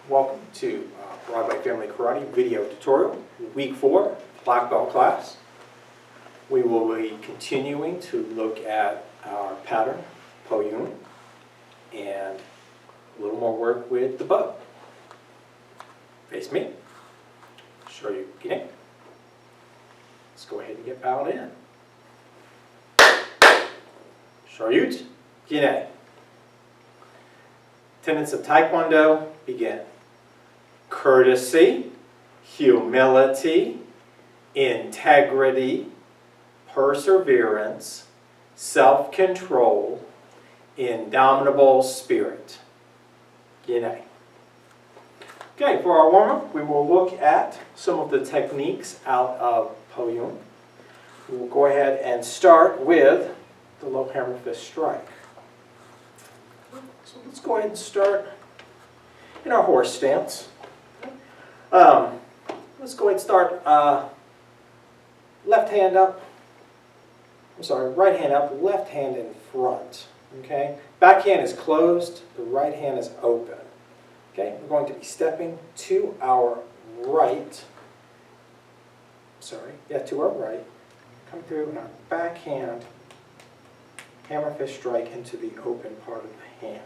Welcome to Broadway Family Karate video tutorial, week 4, black belt class. We will be continuing to look at our pattern, Po-Eun, and a little more work with the bow. Face me, show you getting. Let's go ahead and get bowed in. Shoryut, Gine. Tenets of Taekwondo begin. Courtesy, humility, integrity, perseverance, self-control, indomitable spirit. Gine. Okay, for our warm-up, we will look at some of the techniques out of Po-Eun. We will go ahead and start with the low hammer fist strike. So let's go ahead and start in our horse stance. Let's go ahead and start left hand up. I'm sorry, right hand up, left hand in front. Okay, back hand is closed, the right hand is open. Okay, we're going to be stepping to our right. To our right. Come through and our back hand, hammer fist strike into the open part of the hand.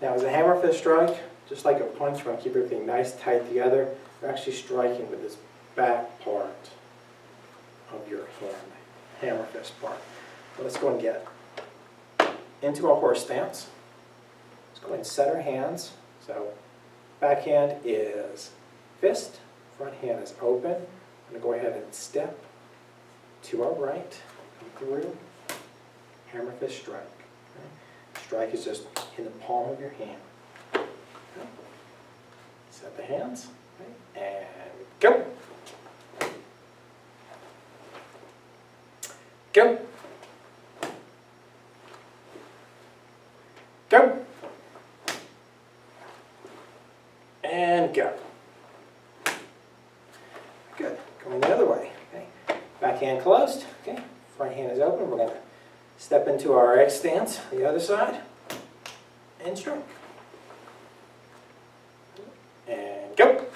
Now, as a hammer fist strike, just like a punch, you want to keep everything nice, tight together. You're actually striking with this back part of your hand, hammer fist part. So let's go and get into our horse stance. Let's go ahead and set our hands. So, back hand is fist, front hand is open. I'm going to go ahead and step to our right, come through, hammer fist strike. Okay. Strike is just in the palm of your hand. Okay. Set the hands, okay. And go. Go. Go. And go. Good. Going the other way. Okay. Back hand closed. Okay. Front hand is open. We're going to step into our X stance, the other side, and strike. And go.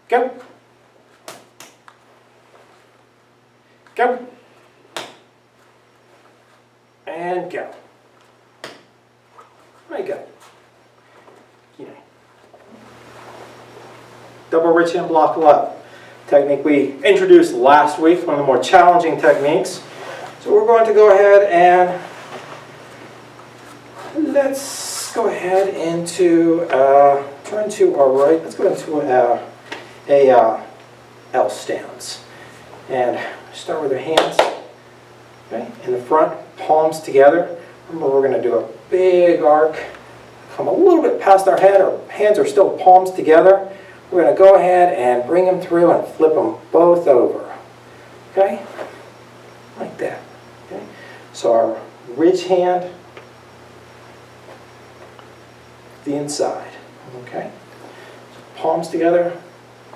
Go. Go. And go. Very good. Double rich hand block left. Technique we introduced last week, one of the more challenging techniques. So we're going to go ahead and let's go ahead into, turn to our right, let's go into a L stance. And start with our hands, okay, in the front, palms together. Remember, we're going to do a big arc, come a little bit past our head, our hands are still palms together. We're going to go ahead and bring them through and flip them both over. Okay? Like that. Okay? So our ridge hand, the inside. Okay? So palms together,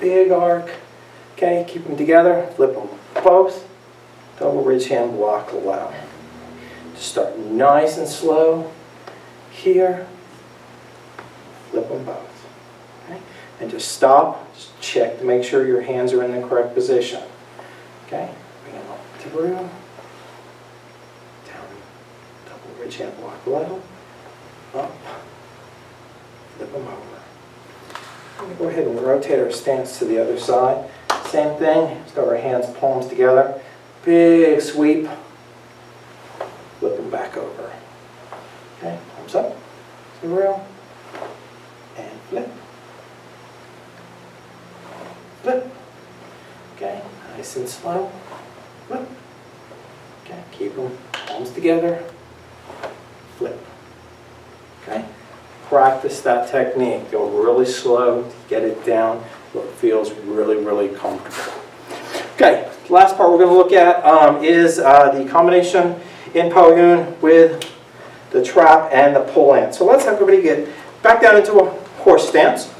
big arc. Okay? Keep them together, flip them both. Double ridge hand block left. Just start nice and slow. Here, flip them both. And just stop, just check to make sure your hands are in the correct position. Okay? Bring them up through, down, double ridge hand block level, up, flip them over. I'm going to go ahead and rotate our stance to the other side. Same thing, let's got our hands, palms together, big sweep, flip them back over. Okay, palms up, through, and flip. Flip. Okay, nice and slow. Flip. Okay, keep them palms together. Flip. Okay, practice that technique. Go really slow to get it down so it feels really, really comfortable. Okay, the last part we're going to look at is the combination in Po-Eun with the trap and the pull-in. So let's have everybody get back down into a horse stance.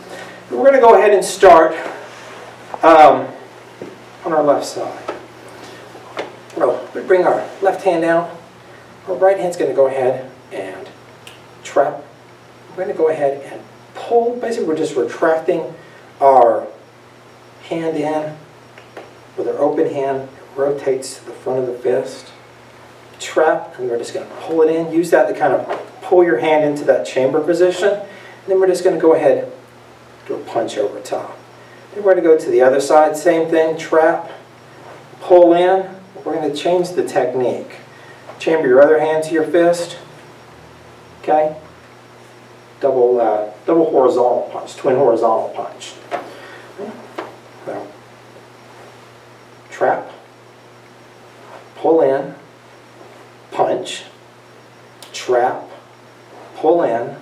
We're going to go ahead and start on our left side. We bring our left hand down. Our right hand's going to go ahead and trap we're going to go ahead and pull. Basically, we're just retracting our hand in with our open hand. It rotates to the front of the fist. Trap, and we're just going to pull it in. Use that to kind of pull your hand into that chamber position. And then we're just going to go ahead and do a punch over top. Then we're going to go to the other side. Same thing, trap, pull in. We're going to change the technique. Chamber your other hand to your fist. Okay? Double horizontal punch, twin horizontal punch. Now, trap, pull in, punch, trap, pull in,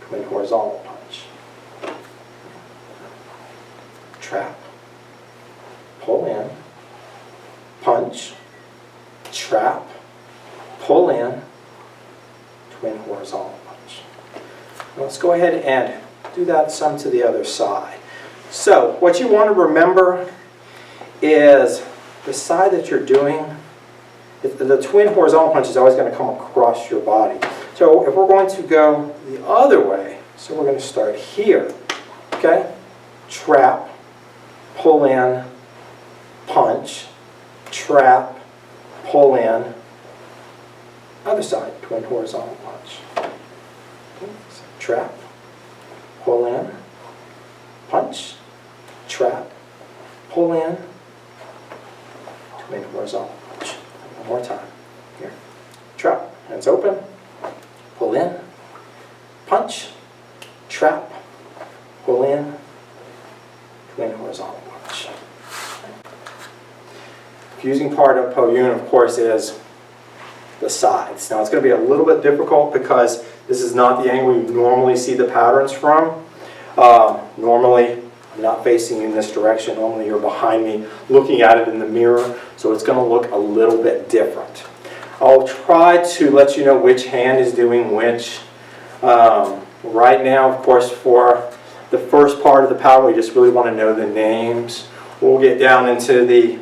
twin horizontal punch. Trap, pull in, punch, trap, pull in, twin horizontal punch. Now let's go ahead and do that some to the other side. So what you want to remember is the side that you're doing, the twin horizontal punch is always going to come across your body. So if we're going to go the other way, so we're going to start here, okay? Trap, pull in, punch, trap, pull in, other side, twin horizontal punch. Okay, so trap, pull in, punch, trap, pull in, twin horizontal punch. One more time. Here. Trap, hands open, pull in, punch, trap, pull in, twin horizontal punch. Confusing part of Po-Eun, of course, is the sides. Now it's going to be a little bit difficult because this is not the angle you normally see the patterns from. Normally, I'm not facing you in this direction. Normally you're behind me looking at it in the mirror, so it's going to look a little bit different. I'll try to let you know which hand is doing which. Right now, of course, for the first part of the pattern, we just really want to know the names. We'll get down into the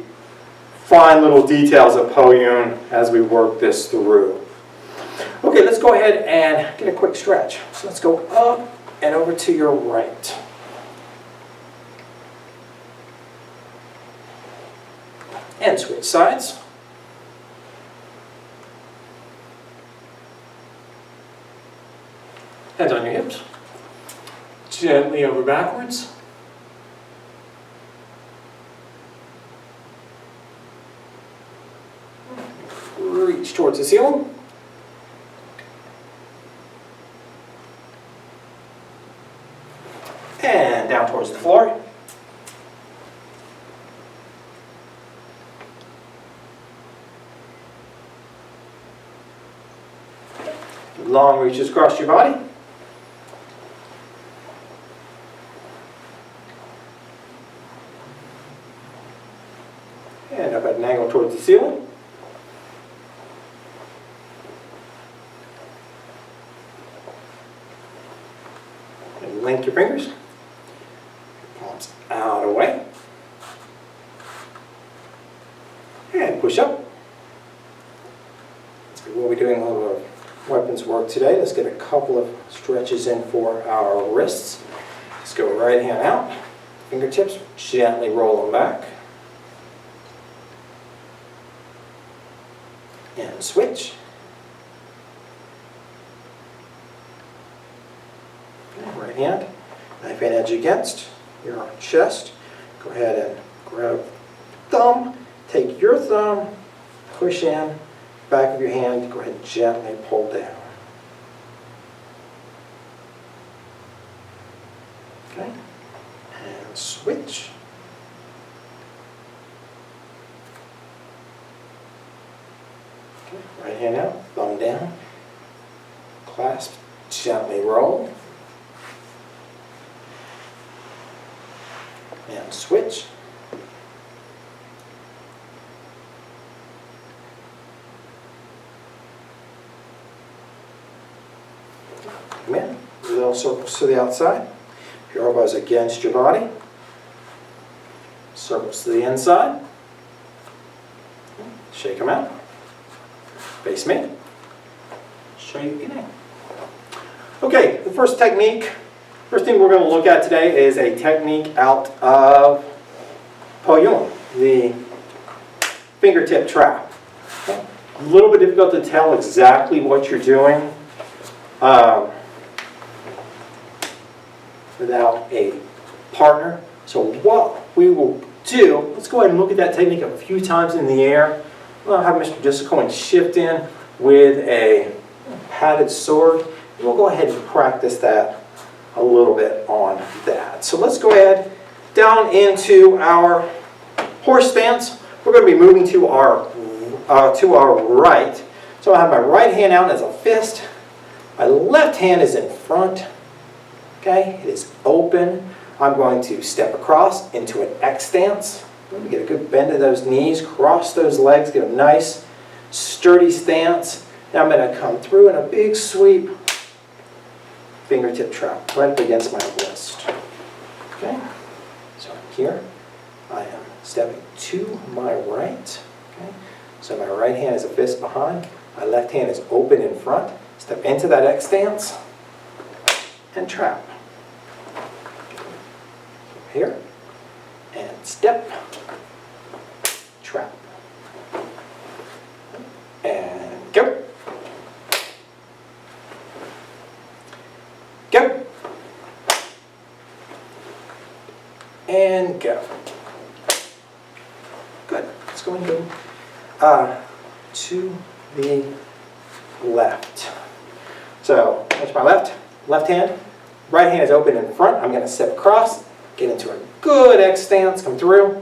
fine little details of Po-Eun as we work this through. Okay, let's go ahead and get a quick stretch. So let's go up and over to your right. And switch sides. Hands on your hips. Gently over backwards. Reach towards the ceiling. And down towards the floor. Long reaches across your body. And up at an angle towards the ceiling. And link your fingers. Palms out away. And push up. So we'll be doing a little bit of weapons work today. Let's get a couple of stretches in for our wrists. Let's go right hand out. Fingertips, gently roll them back. And switch. Okay, right hand, knife and edge against your chest. Go ahead and grab thumb. Take your thumb, push in, back of your hand, go ahead and gently pull down. Okay, and switch. Okay, right hand out, thumb down, clasp, gently roll, and switch. Come in, little circles to the outside. Your elbows against your body. Circles to the inside. Shake them out. Face me. Show you beginning. Okay, the first thing we're going to look at today is a technique out of Po-Eun, the fingertip trap. Okay. A little bit difficult to tell exactly what you're doing without a partner. So what we will do, let's go ahead and look at that technique a few times in the air. I'll have Mr. just go and shift in with a padded sword. We'll go ahead and practice that a little bit on that. So let's go ahead down into our horse stance. We're going to be moving to our right. So I have my right hand out as a fist. My left hand is in front. Okay, it is open. I'm going to step across into an X stance. Let me get a good bend of those knees, cross those legs, get a nice sturdy stance. Now I'm going to come through in a big sweep. Fingertip trap right up against my wrist. Okay, so here I am stepping to my right. Okay, so my right hand is a fist behind, my left hand is open in front. Step into that X stance and trap. Here and step, trap, and go. Go. And go. Good. Let's go and go to the left. So, that's my left hand. Right hand is open in front. I'm going to step across, get into a good X stance, come through,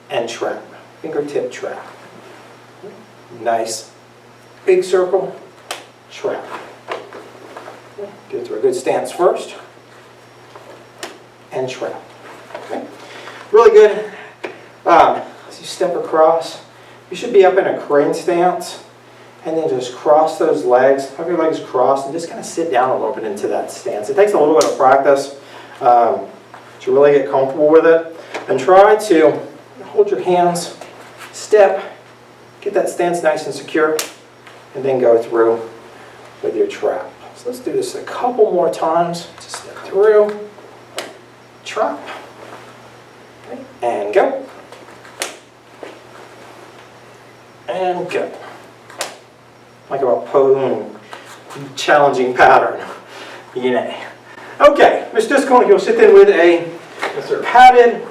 and trap. Fingertip trap. Nice. Big circle, trap. Get into a good stance first, and trap. Okay. Really good. As you step across, you should be up in a crane stance, and then just cross those legs, have your legs crossed, and just kind of sit down a little bit into that stance. It takes a little bit of practice to really get comfortable with it. And try to hold your hands, step, get that stance nice and secure, and then go through with your trap. So let's do this a couple more times. Just step through, trap, okay, and go. And go. Like about Po-Eun, challenging pattern. Yay. Okay, Mr. Discone, you'll sit in with a padded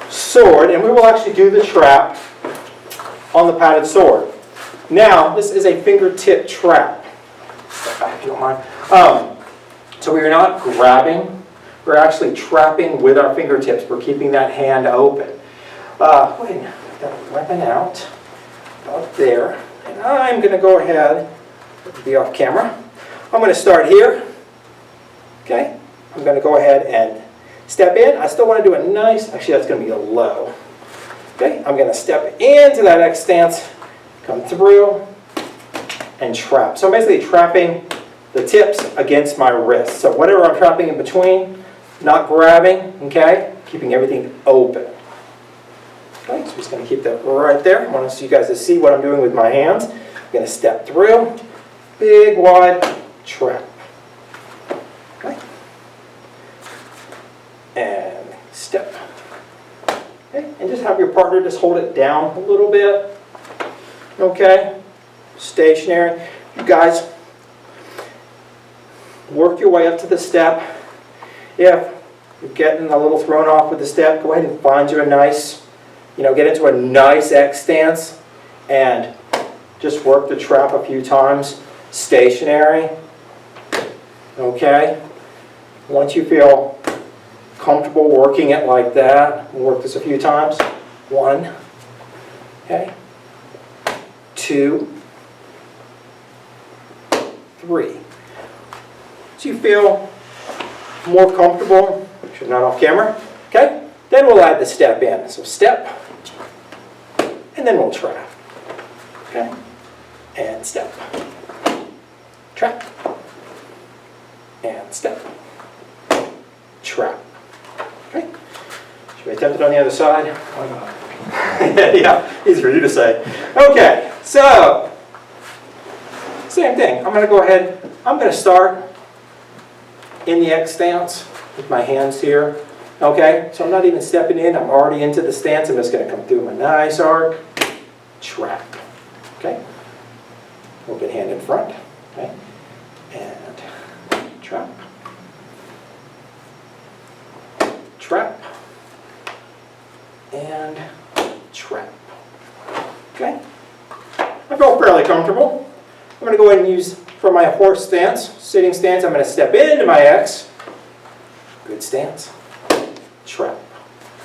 sword, and we will actually do the trap on the padded sword. Now, this is a fingertip trap. Step back if you don't mind. So we are not grabbing, we're actually trapping with our fingertips. We're keeping that hand open. Go ahead and get that weapon out. Up there, and I'm going to go ahead, be off camera. I'm going to start here. Okay, I'm going to go ahead and step in. I still want to do a nice, actually that's going to be a low. Okay, I'm going to step into that X stance, come through, and trap. So I'm basically trapping the tips against my wrist. So whatever I'm trapping in between, not grabbing, okay, keeping everything open. Okay, so I'm just going to keep that right there. I want you guys to see what I'm doing with my hands. I'm going to step through, big, wide, trap. Okay. And step. Okay, and just have your partner just hold it down a little bit. Okay, stationary. You guys work your way up to the step. If you're getting a little thrown off with the step, go ahead and find you a nice, get into a nice X stance and just work the trap a few times. Stationary. Okay. Once you feel comfortable working it like that, we'll work this a few times. 1. Okay. 2. 3. So you feel more comfortable, actually not off camera. Okay. Then we'll add the step in. So step. And then we'll trap. Okay? And step. Trap. And step. Trap. Okay? Should we attempt it on the other side? Yeah, easy for you to say. Okay, so, same thing. I'm going to go ahead, I'm going to start in the X stance with my hands here. Okay, so I'm not even stepping in, I'm already into the stance. I'm just going to come through my nice arc, trap. Okay, open hand in front. Okay, and trap, trap, and trap. Okay, I feel fairly comfortable. I'm going to go ahead and use, for my horse stance, sitting stance, I'm going to step into my X. Good stance. Trap.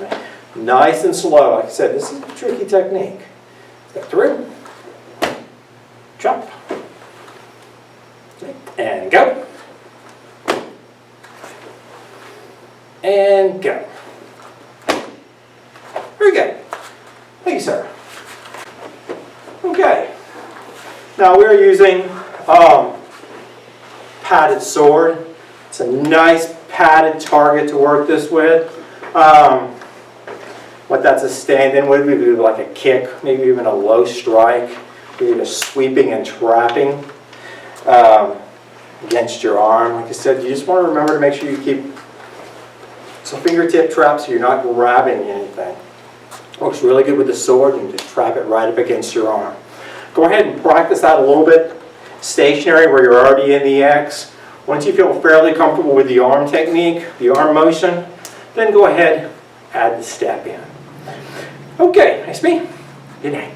Okay. Nice and slow. Like I said, this is a tricky technique. Step through. Trap. Okay. And go. And go. Very good. Thank you, sir. Okay. Now we're using padded sword. It's a nice padded target to work this with. What that's a stand-in would be like a kick, maybe even a low strike, maybe a sweeping and trapping against your arm. Like I said, you just want to remember to make sure you keep some fingertip traps so you're not grabbing anything. Works really good with the sword. You can just trap it right up against your arm. Go ahead and practice that a little bit stationary where you're already in the X. Once you feel fairly comfortable with the arm technique, the arm motion, then go ahead, add the step in. Okay, nice me. Good night.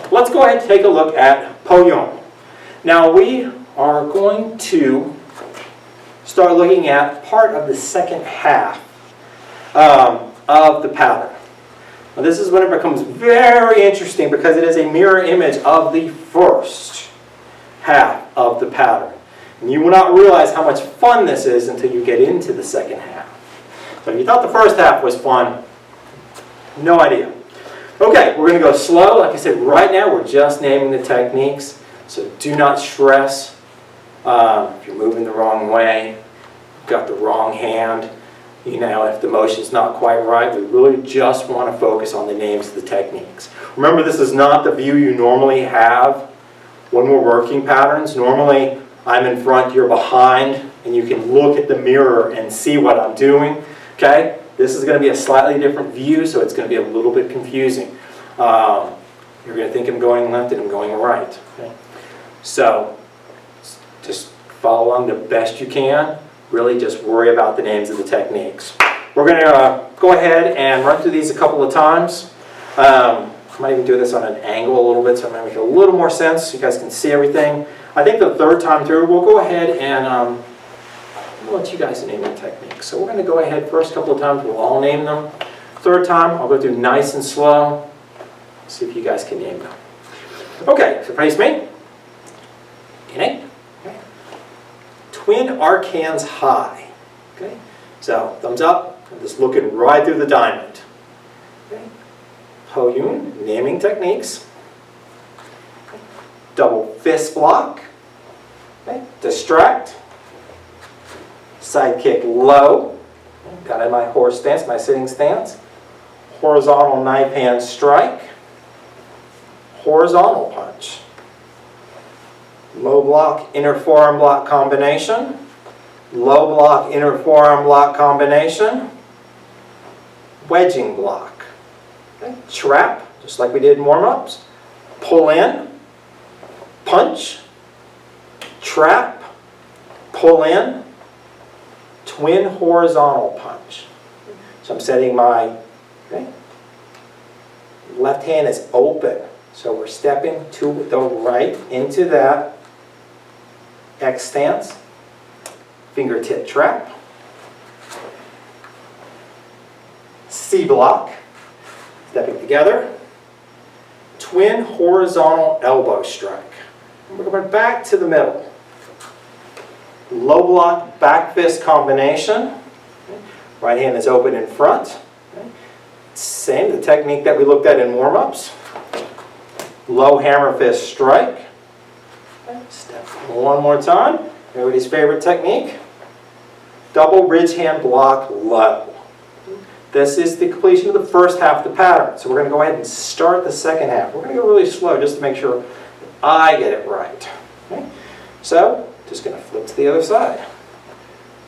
Let's go ahead and take a look at Po-Eun. Now we are going to start looking at part of the second half of the pattern. Now this is when it becomes very interesting because it is a mirror image of the first half of the pattern. And you will not realize how much fun this is until you get into the second half. So if you thought the first half was fun, no idea. Okay, we're going to go slow. Like I said, right now we're just naming the techniques. So do not stress if you're moving the wrong way, got the wrong hand. You know, if the motion's not quite right, we really just want to focus on the names of the techniques. Remember, this is not the view you normally have when we're working patterns. Normally, I'm in front, you're behind, and you can look at the mirror and see what I'm doing. Okay? This is going to be a slightly different view, so it's going to be a little bit confusing. You're going to think I'm going left and I'm going right. Okay? So, just follow along the best you can. Really just worry about the names of the techniques. We're going to go ahead and run through these a couple of times. I might even do this on an angle a little bit so it might make a little more sense so you guys can see everything. I think the third time through we'll go ahead and I'll let you guys name the techniques. So we're going to go ahead first couple of times, we'll all name them. Third time I'll go through nice and slow. See if you guys can name them. Okay, so face me. Okay. Twin arcans high. Okay, so thumbs up. I'm just looking right through the diamond. Okay. Po-Eun, naming techniques. Okay. Double fist block. Okay. Distract. Side kick low. Okay. Got in my horse stance, my sitting stance. Horizontal knife hand strike. Horizontal punch. Low block, inner forearm block combination. Low block, inner forearm block combination. Wedging block. Okay. Trap, just like we did in warm-ups. Pull in. Punch. Trap. Pull in. Twin horizontal punch. So I'm setting my left hand is open. So we're stepping to the right into that X stance, fingertip trap, C block, stepping together, twin horizontal elbow strike. And we're going back to the middle. Low block back fist combination. Right hand is open in front. Same, the technique that we looked at in warm-ups. Low hammer fist strike. Step one more time. Everybody's favorite technique. Double ridge hand block low. This is the completion of the first half of the pattern. So we're going to go ahead and start the second half. We're going to go really slow just to make sure I get it right. Okay? So, just going to flip to the other side.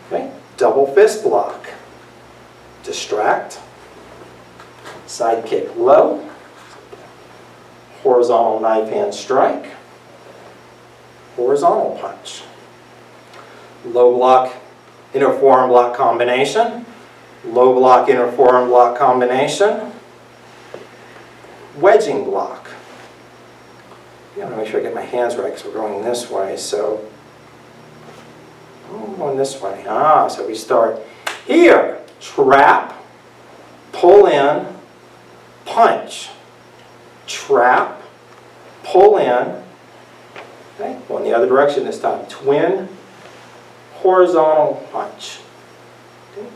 Okay, double fist block. Distract. Side kick low. Horizontal knife hand strike. Horizontal punch. Low block, inner forearm block combination. Low block, inner forearm block combination. Wedging block. Yeah, I want to make sure I get my hands right because we're going this way. So, I'm going this way. So we start here. Trap, pull in, punch. Trap, pull in. Okay, going the other direction this time. Twin, horizontal punch. Okay.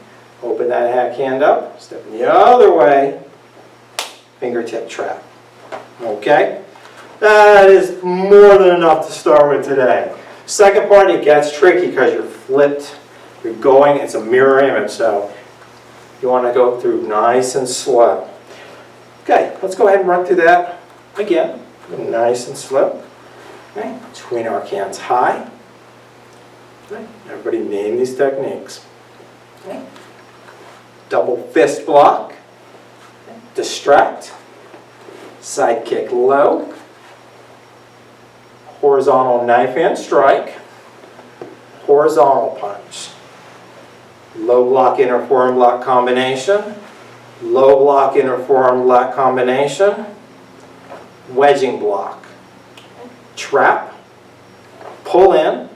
Open that hack hand up, step the other way, fingertip trap. Okay? That is more than enough to start with today. Second part, it gets tricky because you're flipped, you're going, it's a mirror image, so you want to go through nice and slow. Okay, let's go ahead and run through that again, nice and slow. Okay, twin arc hands high. Okay. Everybody name these techniques. Okay. Double fist block. Okay. Distract. Side kick low. Horizontal knife hand strike. Horizontal punch. Low block inner forearm block combination. Low block inner forearm block combination. Wedging block. Trap. Pull in.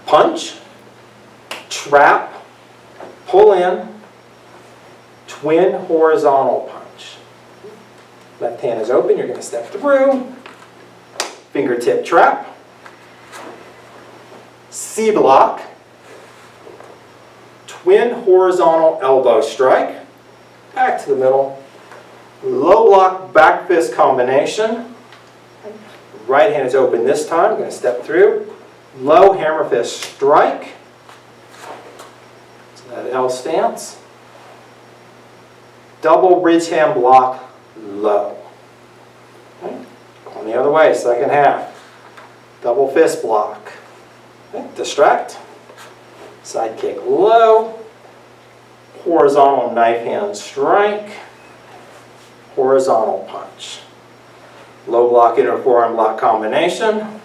Punch, trap, pull in, twin horizontal punch. Left hand is open, you're going to step through, fingertip trap, C block, twin horizontal elbow strike, back to the middle, low block back fist combination, right hand is open this time, I'm going to step through, low hammer fist strike, so that L stance, double bridge hand block low. Okay. On the other way, second half, double fist block, okay. Distract, side kick low, horizontal knife hand strike, horizontal punch, low block inner forearm block combination,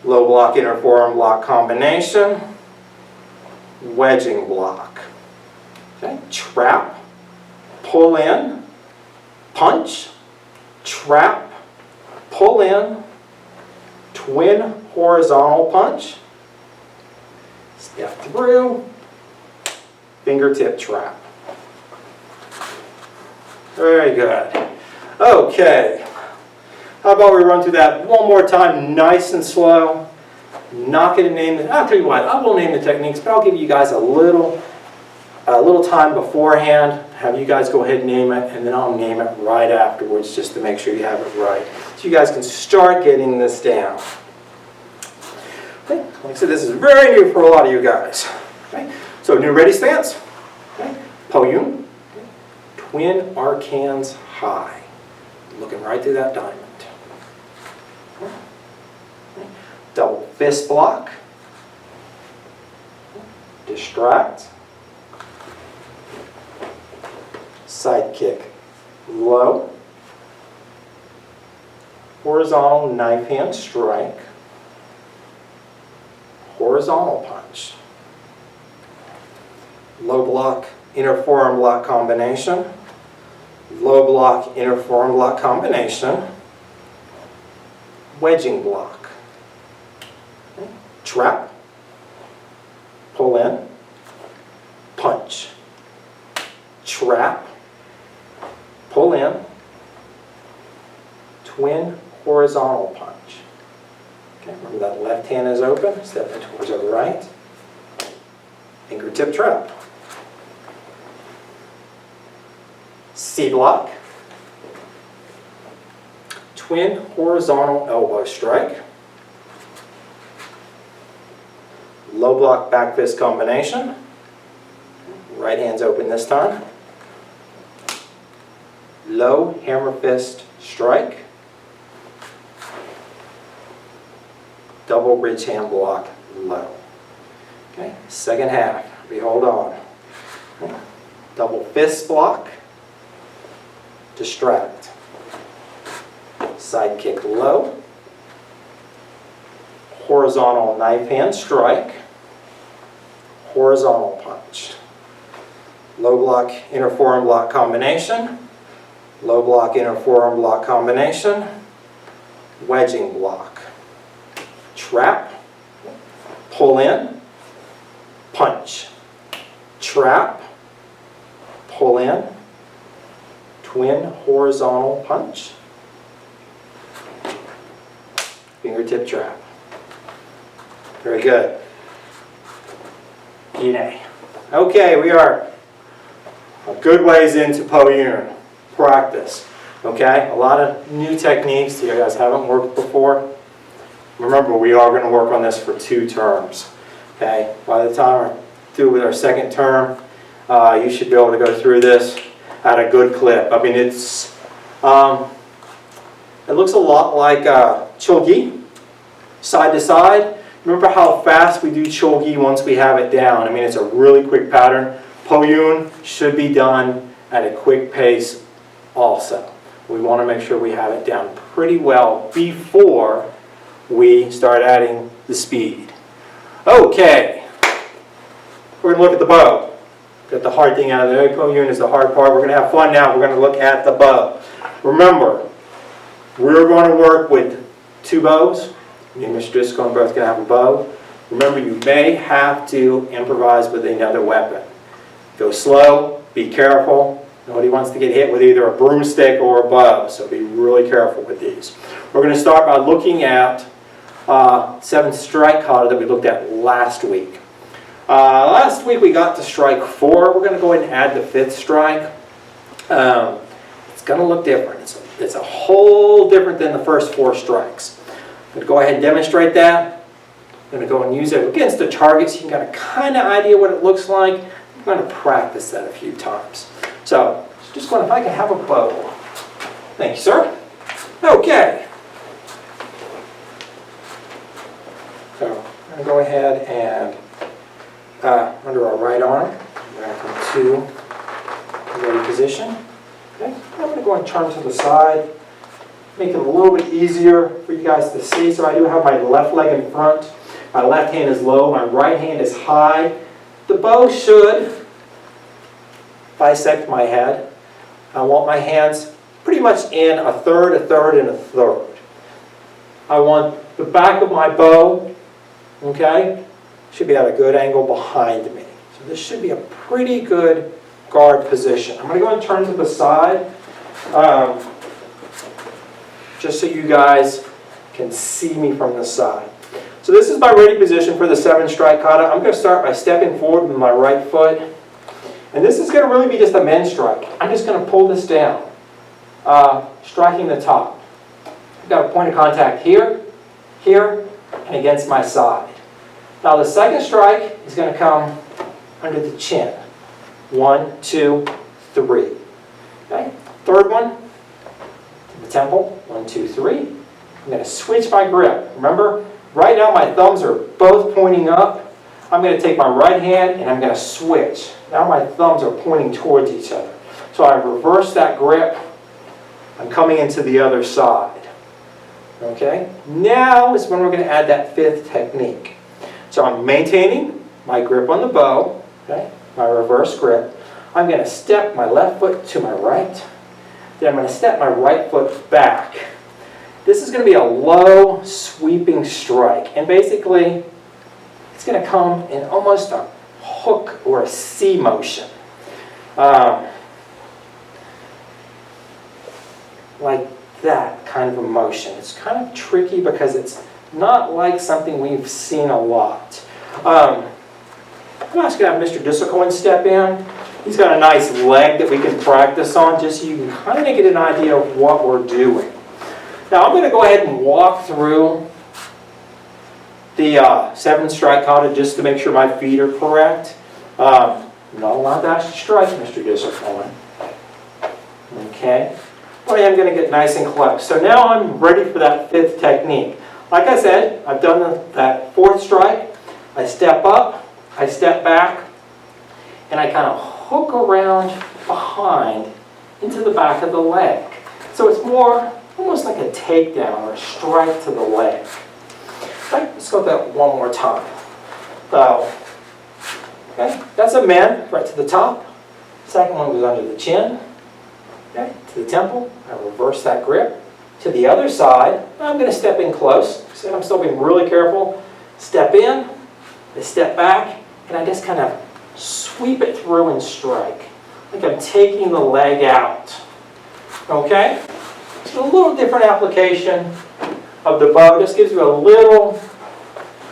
low block inner forearm block combination, wedging block. Okay, trap, pull in, punch, trap, pull in, twin horizontal punch, step through, fingertip trap. Very good. Okay. How about we run through that one more time, nice and slow. Not going to name it. I'll tell you what, I will name the techniques, but I'll give you guys a little time beforehand. Have you guys go ahead and name it, and then I'll name it right afterwards just to make sure you have it right. So you guys can start getting this down. Okay. Like I said, this is very new for a lot of you guys. Okay. So new ready stance. Okay. Po-Eun. Okay. Twin arc hands high. Looking right through that diamond. Double fist block, distract, side kick low, horizontal knife hand strike, horizontal punch, low block inner forearm block combination, low block inner forearm block combination, wedging block. Trap, pull in, punch, trap, pull in, twin horizontal punch. Okay, remember that left hand is open, step towards the right, fingertip trap. C block, twin horizontal elbow strike, low block back fist combination. Right hand's open this time. Low hammer fist strike. Double bridge hand block low. Okay, second half, we hold on. Double fist block, distract. Side kick low, horizontal knife hand strike, horizontal punch. Low block, inner forearm block combination, low block, inner forearm block combination, wedging block. Trap, pull in, punch. Trap, pull in, twin horizontal punch, fingertip trap. Very good. Yine. Okay, we are a good ways into Po-Eun practice. Okay, a lot of new techniques you guys haven't worked before. Remember, we are going to work on this for 2 terms. Okay, by the time we're through with our second term, you should be able to go through this at a good clip. I mean, it looks a lot like chogi, side to side. Remember how fast we do chogi once we have it down. I mean, it's a really quick pattern. Po-Eun should be done at a quick pace also. We want to make sure we have it down pretty well before we start adding the speed. Okay, we're going to look at the bow. Get the hard thing out of there. Po-Eun is the hard part. We're going to have fun now. We're going to look at the bow. Remember, we're going to work with 2 bows. Me and Mr. Driscoll are both going to have a bow. Remember, you may have to improvise with another weapon. Go slow, be careful. Nobody wants to get hit with either a broomstick or a bow, so be really careful with these. We're going to start by looking at 7 strike kata that we looked at last week. Last week we got to strike 4. We're going to go ahead and add the 5th strike. It's going to look different. It's a whole different than the first 4 strikes. I'm going to go ahead and demonstrate that. I'm going to go and use it against the target so you can get a kind of idea what it looks like. I'm going to practice that a few times. So, just going, if I can have a bow. Thank you, sir. Okay. So, I'm going to go ahead and under our right arm, back into the ready position. Okay. I'm going to go and turn to the side. Make it a little bit easier for you guys to see. So I do have my left leg in front. My left hand is low. My right hand is high. The bow should bisect my head. I want my hands pretty much in a third, and a third. I want the back of my bow, okay, should be at a good angle behind me. So this should be a pretty good guard position. I'm going to go and turn to the side. Just so you guys can see me from the side. So this is my ready position for the 7 strike kata. I'm going to start by stepping forward with my right foot. And this is going to really be just a men strike. I'm just going to pull this down, striking the top. I've got a point of contact here, here, and against my side. Now the second strike is going to come under the chin. 1, 2, 3. Okay? Third one, the temple, 1, 2, 3. I'm going to switch my grip. Remember, right now my thumbs are both pointing up. I'm going to take my right hand and I'm going to switch. Now my thumbs are pointing towards each other. So I reverse that grip. I'm coming into the other side. Okay? Now is when we're going to add that 5th technique. So I'm maintaining my grip on the bow, okay? My reverse grip. I'm going to step my left foot to my right. Then I'm going to step my right foot back. This is going to be a low sweeping strike. And basically, it's going to come in almost a hook or a C motion. Like that kind of a motion. It's kind of tricky because it's not like something we've seen a lot. I'm just going to have Mr. Disselcoin step in. He's got a nice leg that we can practice on just so you can kind of get an idea of what we're doing. Now I'm going to go ahead and walk through the 7 strike kata just to make sure my feet are correct. I'm not allowed to actually strike Mr. Disselcoin. Okay. But I am going to get nice and close. So now I'm ready for that 5th technique. Like I said, I've done that 4th strike. I step up, I step back, and I kind of hook around behind into the back of the leg. So it's more almost like a takedown or a strike to the leg. Right, let's go with that one more time. So, okay, that's a men right to the top. Second one goes under the chin, okay, to the temple. I reverse that grip. To the other side, I'm going to step in close. So I'm still being really careful. Step in, I step back, and I just kind of sweep it through and strike. Like I'm taking the leg out. Okay? So a little different application of the bow. Just gives you a little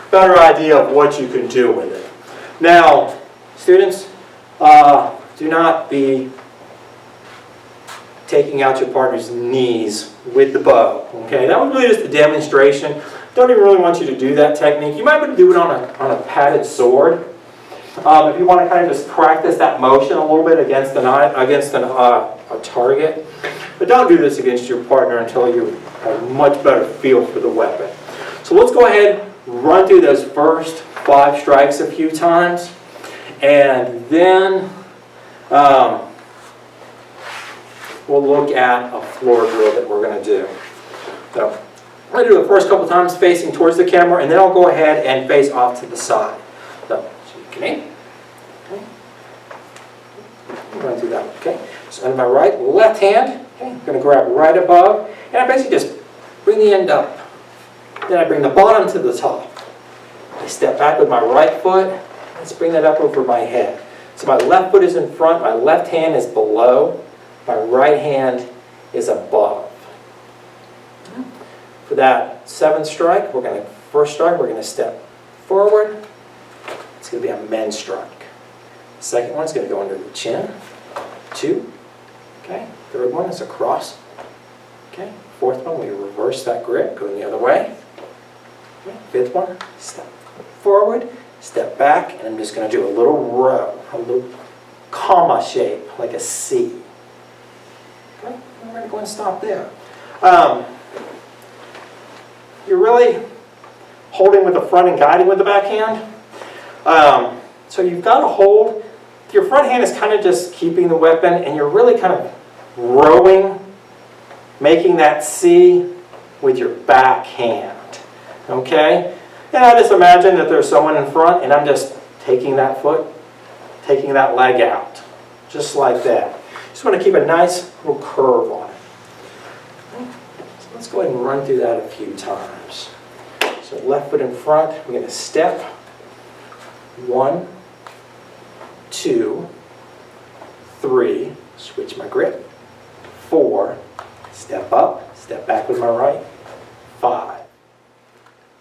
better idea of what you can do with it. Now, students, do not be taking out your partner's knees with the bow. Okay? That was really just a demonstration. Don't even really want you to do that technique. You might want to do it on a padded sword. If you want to kind of just practice that motion a little bit against a target. But don't do this against your partner until you have a much better feel for the weapon. So let's go ahead, run through those first 5 strikes a few times, and then we'll look at a floor drill that we're going to do. So I'm going to do the first couple times facing towards the camera, and then I'll go ahead and face off to the side. So you can aim. Okay. I'm going to do that. Okay. So under my left hand, okay, I'm going to grab right above, and I basically just bring the end up. Then I bring the bottom to the top. I step back with my right foot. Let's bring that up over my head. So my left foot is in front, my left hand is below, my right hand is above. For that 7th strike, first strike, we're going to step forward. It's going to be a men's strike. Second one is going to go under the chin. 2. Okay. Third one is across. Okay. Fourth one, we reverse that grip, go the other way. Okay. Fifth one, step forward, step back, and I'm just going to do a little row, a little comma shape, like a C. Okay. I'm going to go and stop there. You're really holding with the front and guiding with the backhand. So you've got to hold. Your front hand is kind of just keeping the weapon, and you're really kind of rowing, making that C with your back hand. Okay? And I just imagine that there's someone in front, and I'm just taking that foot, taking that leg out. Just like that. Just want to keep a nice little curve on it. So let's go ahead and run through that a few times. So left foot in front, we're going to step. 1, 2, 3, switch my grip. 4, step up, step back with my right. 5.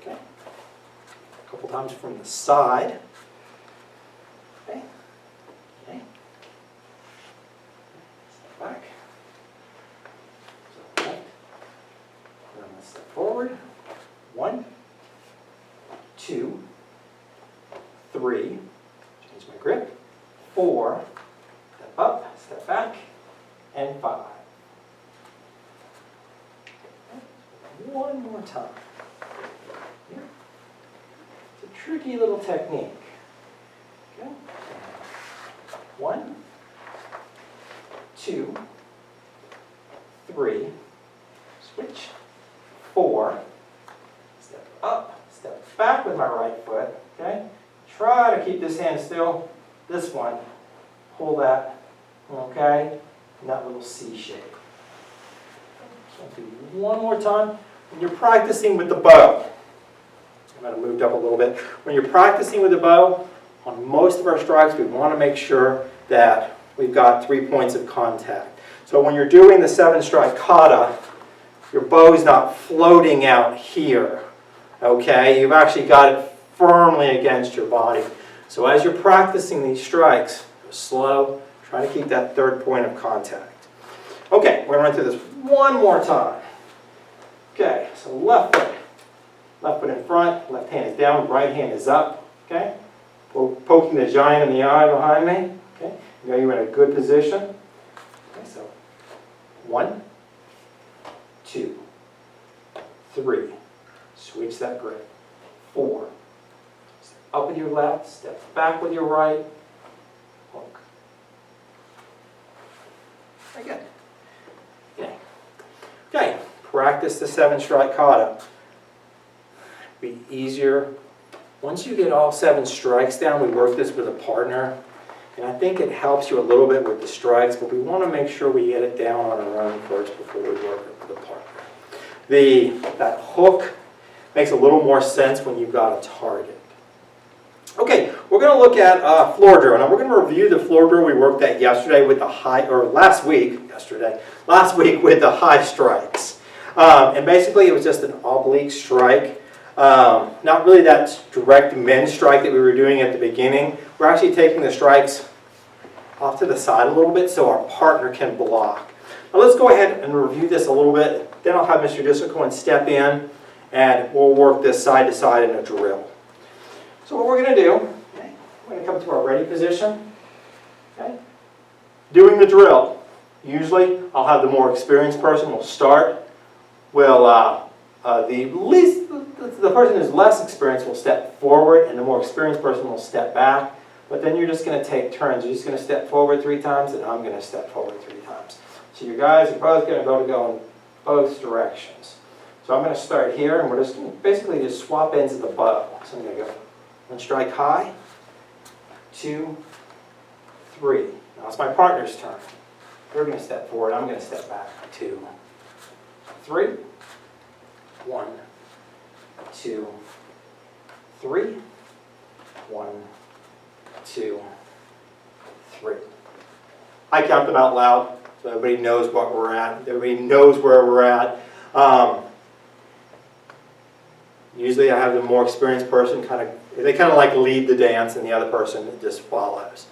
Okay. A couple times from the side. Okay. Okay. Step back. So left. And I'm going to step forward. 1, 2, 3, change my grip. 4, step up, step back, and 5. One more time. Here. It's a tricky little technique. Okay. 1, 2, 3, switch. 4, step up, step back with my right foot. Okay. Try to keep this hand still. This one, pull that. Okay. In that little C shape. So I'll do one more time. When you're practicing with the bow, I'm going to move up a little bit. When you're practicing with the bow, on most of our strikes, we want to make sure that we've got 3 points of contact. So when you're doing the 7-strike kata, your bow is not floating out here. Okay? You've actually got it firmly against your body. So as you're practicing these strikes, go slow. Try to keep that 3rd point of contact. Okay, we're going to run through this one more time. Okay, so left foot in front, left hand is down, right hand is up. Okay, poking the giant in the eye behind me. Okay, now you're in a good position. Okay, so 1, 2, 3, switch that grip. 4, step up with your left, step back with your right, hook. Very good. Okay. Okay, practice the 7-strike kata. Be easier. Once you get all 7 strikes down, we work this with a partner. And I think it helps you a little bit with the strikes, but we want to make sure we get it down on our own first before we work it with a partner. That hook makes a little more sense when you've got a target. Okay, we're going to look at floor drill. Now we're going to review the floor drill we worked at yesterday with the high, or last week with the high strikes. And basically it was just an oblique strike. Not really that direct min strike that we were doing at the beginning. We're actually taking the strikes off to the side a little bit so our partner can block. Now let's go ahead and review this a little bit. Then I'll have Mr. Disselcoin step in and we'll work this side to side in a drill. So what we're going to do, okay, we're going to come to our ready position. Okay. Doing the drill. Usually I'll have the more experienced person will start. The person who's less experienced will step forward and the more experienced person will step back. But then you're just going to take turns. You're just going to step forward 3 times and I'm going to step forward 3 times. So you guys are both going to be able to go in both directions. So I'm going to start here and we're just going to basically just swap ends of the bow. So I'm going to go 1 strike high, 2, 3. Now it's my partner's turn. They're going to step forward. I'm going to step back. 2, 3. 1, 2, 3. 1, 2, 3. I count them out loud so everybody knows what we're at. Everybody knows where we're at. Usually I have the more experienced person they kind of like lead the dance and the other person just follows.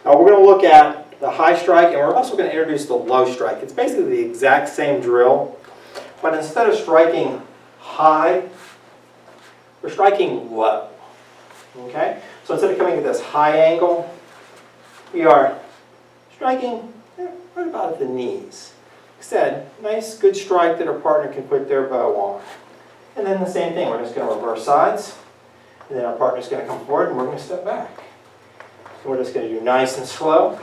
Now we're going to look at the high strike and we're also going to introduce the low strike. It's basically the exact same drill, but instead of striking high, we're striking low. Okay? So instead of coming at this high angle, we are striking right about at the knees. Instead, nice good strike that our partner can put their bow on. And then the same thing, we're just going to reverse sides, and then our partner's going to come forward and we're going to step back. And we're just going to do nice and slow.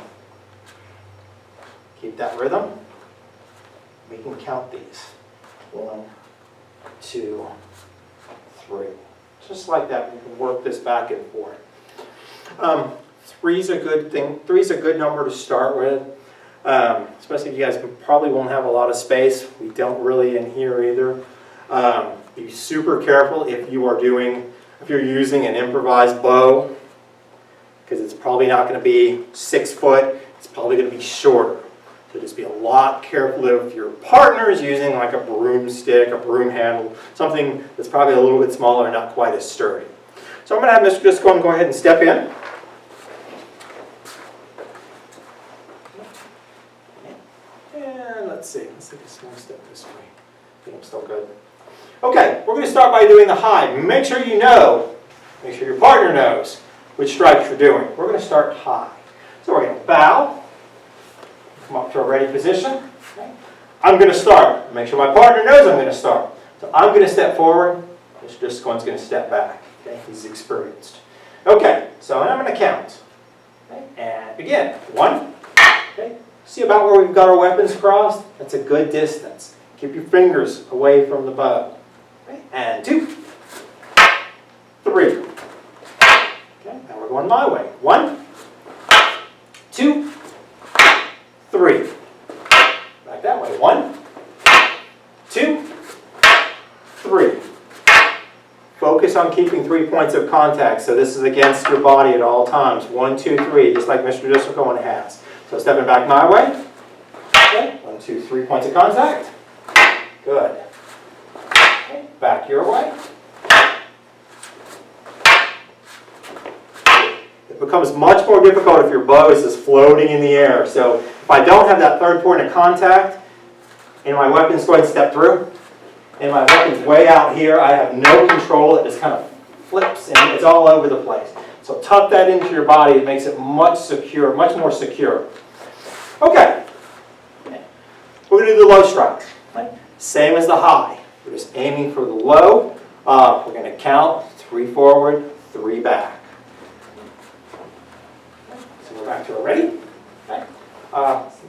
Keep that rhythm. We can count these. 1, 2, 3. Just like that, we can work this back and forth. 3's a good thing. 3's a good number to start with, especially if you guys probably won't have a lot of space. We don't really in here either. Be super careful if you're using an improvised bow, because it's probably not going to be 6 foot. It's probably going to be shorter. So just be a lot careful if your partner is using like a broomstick, a broom handle, something that's probably a little bit smaller and not quite as sturdy. So I'm going to have Mr. Disselcoin go ahead and step in. And let's take a small step this way. I think I'm still good. Okay, we're going to start by doing the high. Make sure you know, make sure your partner knows which strikes you're doing. We're going to start high. So we're going to bow, come up to a ready position. Okay. I'm going to start. Make sure my partner knows I'm going to start. So I'm going to step forward. Mr. Disselcoin's going to step back. Okay, he's experienced. Okay, so I'm going to count. Okay, and begin. 1. Okay, see about where we've got our weapons crossed? That's a good distance. Keep your fingers away from the bow. Okay, and 2, 3. Okay, now we're going my way. 1, 2, 3. Back that way. 1, 2, 3. Focus on keeping 3 points of contact. So this is against your body at all times. 1, 2, 3, just like Mr. Disselcoin has. So stepping back my way. Okay, 1, 2, 3 points of contact. Good. Okay, back your way. It becomes much more difficult if your bow is just floating in the air. So if I don't have that 3rd point of contact, and my weapon's going to step through, and my weapon's way out here, I have no control. It just kind of flips and it's all over the place. So tuck that into your body. It makes it much more secure. Okay. We're going to do the low strike. Right? Same as the high. We're just aiming for the low. We're going to count 3 forward, 3 back. So we're back to our ready. Okay.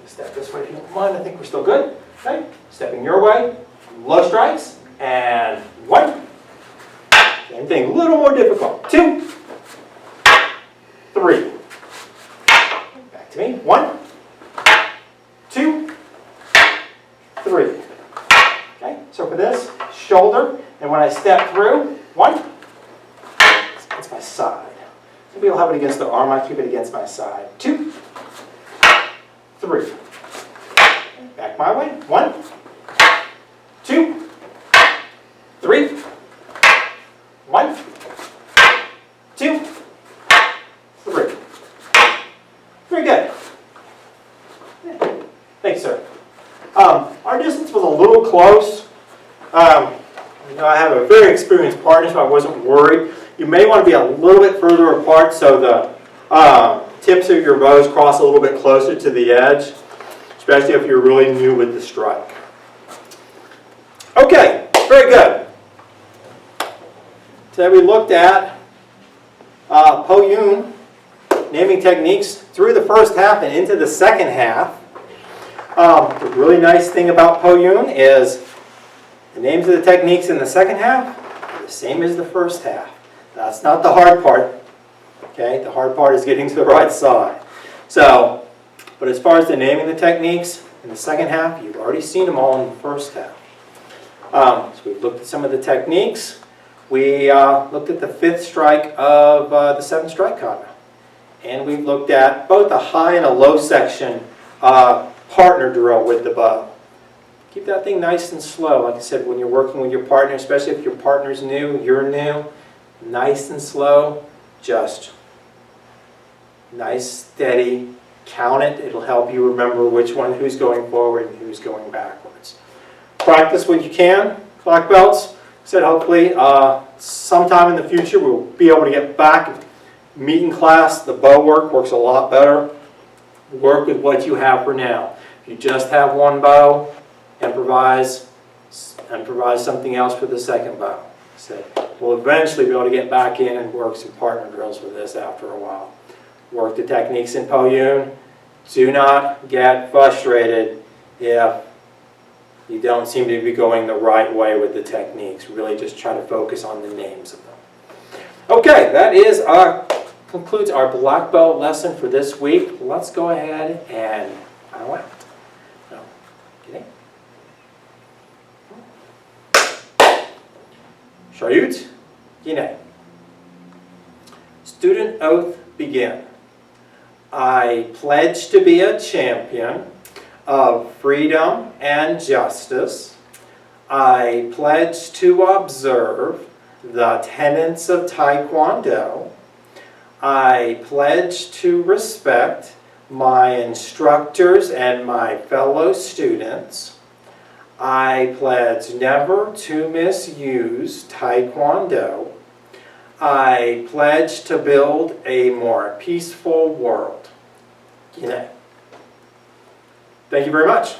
Step this way if you don't mind. I think we're still good. Okay. Stepping your way. Low strikes. And 1. Same thing. A little more difficult. 2. 3. Back to me. 1. 2. 3. Okay. So for this, shoulder. And when I step through, 1. That's my side. Some people have it against their arm. I keep it against my side. 2. 3. Back my way. 1. 2. 3. 1. 2. 3. Very good. Thanks, sir. Our distance was a little close. I have a very experienced partner, so I wasn't worried. You may want to be a little bit further apart so the tips of your bows cross a little bit closer to the edge, especially if you're really new with the strike. Okay, very good. Today we looked at Po-Eun naming techniques through the first half and into the second half. The really nice thing about Po-Eun is the names of the techniques in the second half are the same as the first half. That's not the hard part. Okay, the hard part is getting to the right side. So, but as far as the naming the techniques in the second half, you've already seen them all in the first half. So we've looked at some of the techniques. We looked at the 5th strike of the 7th strike kata. And we've looked at both a high and a low section partner drill with the bow. Keep that thing nice and slow. Like I said, when you're working with your partner, especially if your partner's new, you're new, nice and slow, just nice, steady, count it. It'll help you remember who's going forward and who's going backwards. Practice when you can, black belts. Like I said, hopefully sometime in the future we'll be able to get back, meet in class. The bow work works a lot better. Work with what you have for now. If you just have one bow, improvise something else for the second bow. So we'll eventually be able to get back in and work some partner drills with this after a while. Work the techniques in Po-Eun. Do not get frustrated if you don't seem to be going the right way with the techniques. Really just try to focus on the names of them. Okay, that is concludes our black belt lesson for this week. Let's go ahead and bow out. Shayut, Yine. Student oath begin. I pledge to be a champion of freedom and justice. I pledge to observe the tenets of Taekwondo. I pledge to respect my instructors and my fellow students. I pledge never to misuse Taekwondo. I pledge to build a more peaceful world. Thank you very much.